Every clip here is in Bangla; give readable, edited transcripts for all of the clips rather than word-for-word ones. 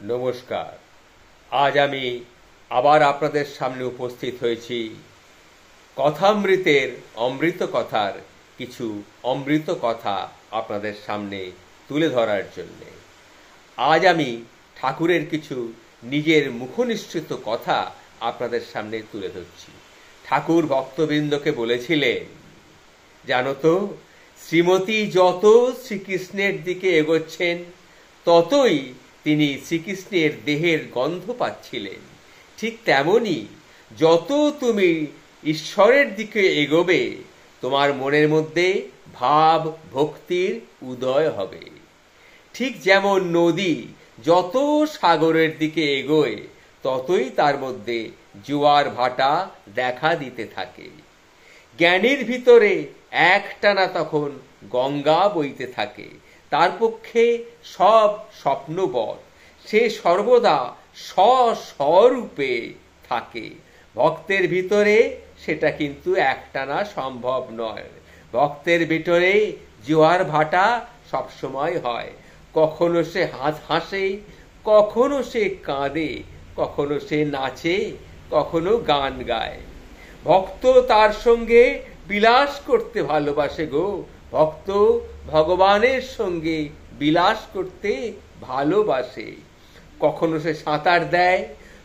নমস্কার। আজ আমি আবার আপনাদের সামনে উপস্থিত হয়েছি কথামৃতের অমৃত কথার কিছু অমৃত কথা আপনাদের সামনে তুলে ধরার জন্য। আজ আমি ঠাকুরের কিছু নিজের মুখনিসৃত কথা আপনাদের সামনে তুলে ধরছি। ঠাকুর ভক্তবৃন্দকে বলেছিলেন, জানো তো, শ্রীমতী যত শ্রীকৃষ্ণের দিকে এগোচ্ছেন ততই তিনি শ্রীকৃষ্ণের দেহের গন্ধ পাচ্ছিলেন। ঠিক তেমনি যত তুমি ঈশ্বরের দিকে এগোবে তোমার মনের মধ্যে ভাব ভক্তির উদয় হবে। ঠিক যেমন নদী যত সাগরের দিকে এগোয় ততই তার মধ্যে জোয়ার ভাটা দেখা দিতে থাকে। জ্ঞানীর ভিতরে একটানা তখন গঙ্গা বইতে থাকে। তার পক্ষে সব স্বপ্নবৎ, সে সর্বদা স্বস্বরূপে থাকে। ভক্তের ভিতরে সেটা কিন্তু একটানা সম্ভব নয়। ভক্তের ভিতরে জোয়ার ভাটা সবসময় হয়। কখনো সে হাসে, কখনো সে কাঁদে, কখনো সে নাচে, কখনো গান গায়। ভক্ত তার সঙ্গে বিলাস করতে ভালোবাসে গো। ভক্ত ভগবানের সঙ্গে বিলাস করতে ভালোবাসে। কখনো সে সাঁতার দেয়,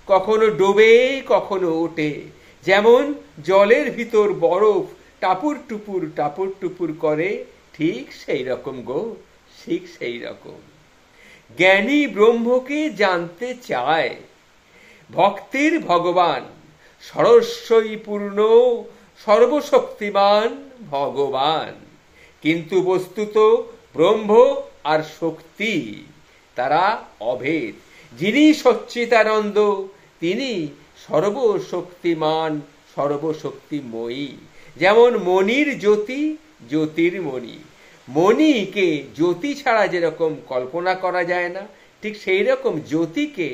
কখনো ডোবে, কখনো ওঠে। যেমন জলের ভিতর বরফ টাপুর টুপুর করে, ঠিক সেই রকম গো, ঠিক সেই রকম। জ্ঞানী ব্রহ্মকে জানতে চায়। ভক্তির ভগবান সরস্বই পূর্ণ সর্বশক্তিমান ভগবান। কিন্তু বস্তুত ব্রহ্ম আর শক্তি তারা অভেদ। যিনি সচ্চিদানন্দ তিনি সর্বশক্তিমান সর্বশক্তিময়ী। যেমন মণির জ্যোতি জ্যোতির মণি। মণিকে জ্যোতি ছাড়া যেরকম কল্পনা করা যায় না, ঠিক সেই রকম জ্যোতিকে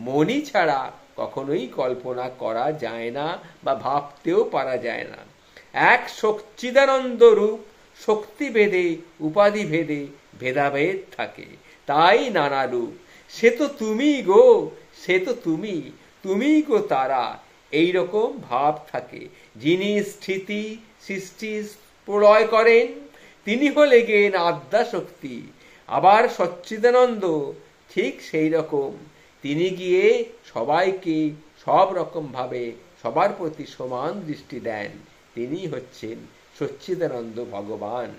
মণি ছাড়া কখনোই কল্পনা করা যায় না বা ভাবতেও পারা যায় না। এক সচ্চিদানন্দ রূপ, শক্তি ভেদে উপাধি ভেদে ভেদাভেদ থাকে, তাই নানা রূপ। সে তো তুমি গো, সে তো তুমি, তুমি গো তারা, এইরকম ভাব থাকে। যিনি স্থিতি সৃষ্টি প্রলয় করেন তিনি হলে গেন আদ্যা শক্তি। আবার সচ্চিদানন্দ ঠিক সেই রকম, তিনি গিয়ে সবাইকে সব রকম ভাবে সবার প্রতি সমান দৃষ্টি দেন। তিনি হচ্ছেন সচ্চিদানন্দ ভগবান।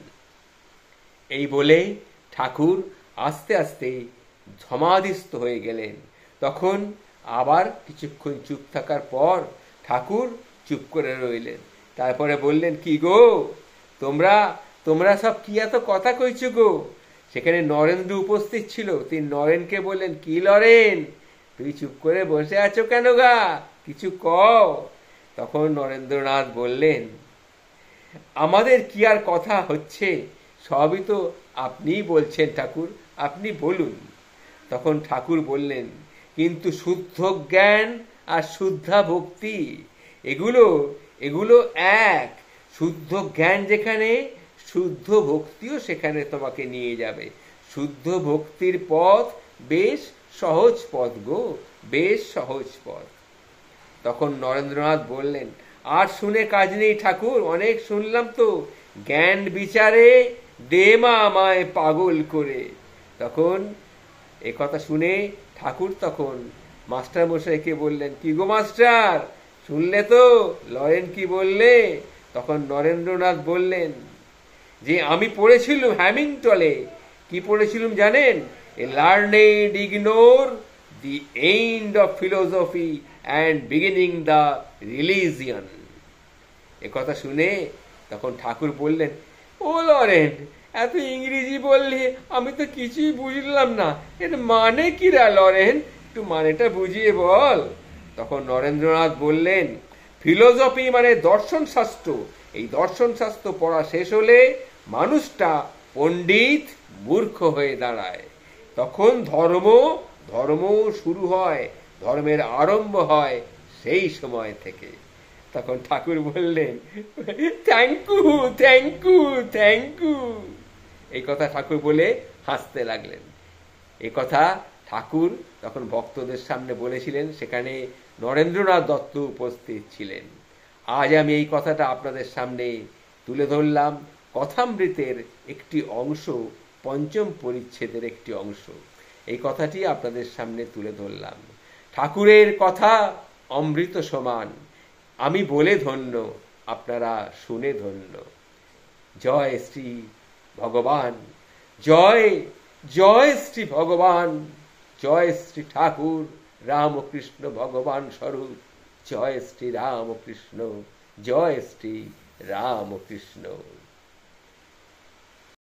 এই বলে ঠাকুর আস্তে আস্তে সমাধিস্থ হয়ে গেলেন। তখন আবার কিছুক্ষণ চুপ থাকার পর ঠাকুর চুপ করে রইলেন। তারপরে বললেন, কি গো তোমরা সব কি এত কথা কইছো গো? সেখানে নরেন্দ্র উপস্থিত ছিল। তিনি নরেনকে বললেন, কি নরেন, তুই চুপ করে বসে আছো কেন গা, কিছু কও। তখন নরেন্দ্রনাথ বললেন, আমাদের কি আর কথা হচ্ছে, সবই তো আপনিই বলছেন ঠাকুর, আপনি বলুন। তখন ঠাকুর বললেন, কিন্তু শুদ্ধ জ্ঞান আর শুদ্ধা ভক্তি এগুলো এক। শুদ্ধ জ্ঞান যেখানে, শুদ্ধ ভক্তিও সেখানে তোমাকে নিয়ে যাবে। শুদ্ধ ভক্তির পথ বেশ সহজ পথ গো, বেশ সহজ পথ। তখন নরেন্দ্রনাথ বললেন, আর শুনে কাজ নেই ঠাকুর, অনেক শুনলাম তো, জ্ঞান বিচারে দে মা আমায় পাগল করে। তখন এ কথা শুনে ঠাকুর তখন মাস্টার মশাইকে বললেন, কি গো মাস্টার, শুনলে তো লরেন কি বললে? তখন নরেন্দ্রনাথ বললেন যে, আমি পড়েছিলাম হ্যামিংটনে। কি পড়েছিলাম জানেন? A learned ignore the end of philosophy and beginning the religion. এ কথা শুনে তখন ঠাকুর বললেন, ও লরেন, এত ইংরেজি বললি, আমি তো কিছুই বুঝলাম না, এর মানে কি রা লরেন, একটু মানেটা বুঝিয়ে বল। তখন নরেন্দ্রনাথ বললেন, ফিলোসফি মানে দর্শন শাস্ত্র। এই দর্শন শাস্ত্র পড়া শেষ হলে মানুষটা পণ্ডিত মূর্খ হয়ে দাঁড়ায়। তখন ধর্ম শুরু হয়, ধর্মের আরম্ভ হয় সেই সময় থেকে। তখন ঠাকুর বললেন, থ্যাংক ইউ। এই কথা ঠাকুর বলে হাসতে লাগলেন। এ কথা ঠাকুর তখন ভক্তদের সামনে বলেছিলেন, সেখানে নরেন্দ্রনাথ দত্ত উপস্থিত ছিলেন। আজ আমি এই কথাটা আপনাদের সামনে তুলে ধরলাম, কথামৃতের একটি অংশ, পঞ্চম পরিচ্ছেদের একটি অংশ। এই কথাটি আপনাদের সামনে তুলে ধরলাম। ঠাকুরের কথা অমৃত সমান, আমি বলে ধন্য, আপনারা শুনে ধন্য। জয় শ্রী ভগবান, জয় জয় শ্রী ভগবান, জয় শ্রী ঠাকুর রামকৃষ্ণ ভগবান স্বরূপ, জয় শ্রী রামকৃষ্ণ, জয় শ্রী রামকৃষ্ণ।